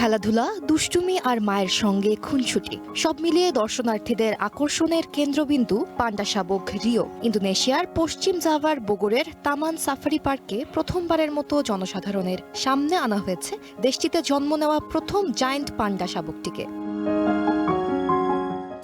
খেলাধুলা, দুষ্টুমি আর মায়ের সঙ্গে খুনসুটি সব মিলিয়ে দর্শনার্থীদের আকর্ষণের কেন্দ্রবিন্দু পান্ডা শাবক রিও। ইন্দোনেশিয়ার পশ্চিম জাভার বগরের তামান সাফারি পার্কে প্রথমবারের মতো জনসাধারণের সামনে আনা হয়েছে দেশটিতে জন্ম নেওয়া প্রথম জায়ান্ট পান্ডা শাবকটিকে।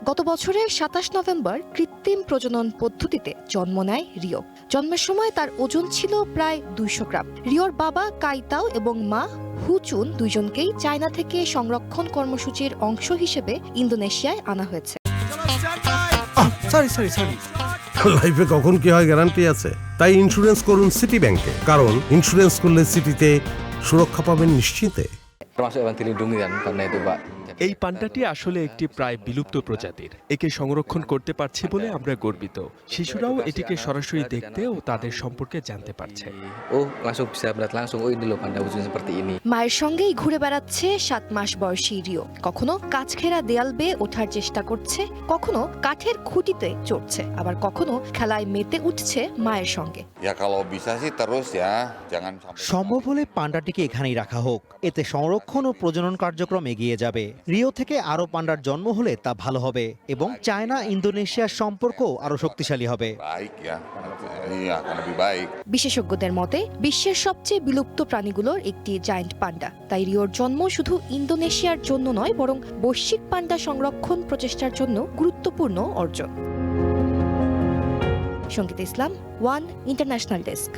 গত বছরের ২৭ নভেম্বর কৃত্রিম প্রজনন পদ্ধতিতে জন্ম নেয় রিও। জন্মের সময় তার ওজন ছিল প্রায় ২০০ গ্রাম। রিওর বাবা কাইতাও এবং মা হুচুন দুইজনকেই চায়না থেকে সংরক্ষণ কর্মসূচির অংশ হিসেবে ইন্দোনেশিয়ায় আনা হয়েছে। লাইফে কখন কি হয় গ্যারান্টি আছে, তাই ইন্স্যুরেন্স করুন সিটি ব্যাংকে, কারণ ইন্স্যুরেন্স করলে সিটিতে সুরক্ষা পাবেন নিশ্চিতে। এই পান্ডাটি আসলে একটি প্রায় বিলুপ্ত প্রজাতির। একে সংরক্ষণ করতে পারছি বলে আমরা গর্বিত। শিশুরাও এটিকে সরাসরি দেখতে ও তাদের সম্পর্কে জানতে পারছে। মায়ের সঙ্গেই ঘুরে বেড়াচ্ছে ৭ মাস বয়সী রিও। কখনো কাছঘেরা দেয়াল বেয়ে ওঠার চেষ্টা করছে, কখনো কাঠের খুঁটিতে চড়ছে, আবার কখনো খেলায় মেতে উঠছে মায়ের সঙ্গে। সম্ভব হলে পান্ডাটিকে এখানেই রাখা হোক, এতে সংরক্ষণ ও প্রজনন কার্যক্রম এগিয়ে যাবে। রিও থেকে আরো পান্ডার জন্ম হলে তা ভালো হবে এবং চায়না ইন্দোনেশিয়ার সম্পর্ক আরো শক্তিশালী হবে। বিশেষজ্ঞদের মতে বিশ্বের সবচেয়ে বিলুপ্ত প্রাণীগুলোর একটি জায়ান্ট পান্ডা। তাই রিওর জন্ম শুধু ইন্দোনেশিয়ার জন্য নয়, বরং বৈশ্বিক পান্ডা সংরক্ষণ প্রচেষ্টার জন্য গুরুত্বপূর্ণ অর্জন। সঙ্গীত ইসলাম, ওয়ান ইন্টারন্যাশনাল ডেস্ক।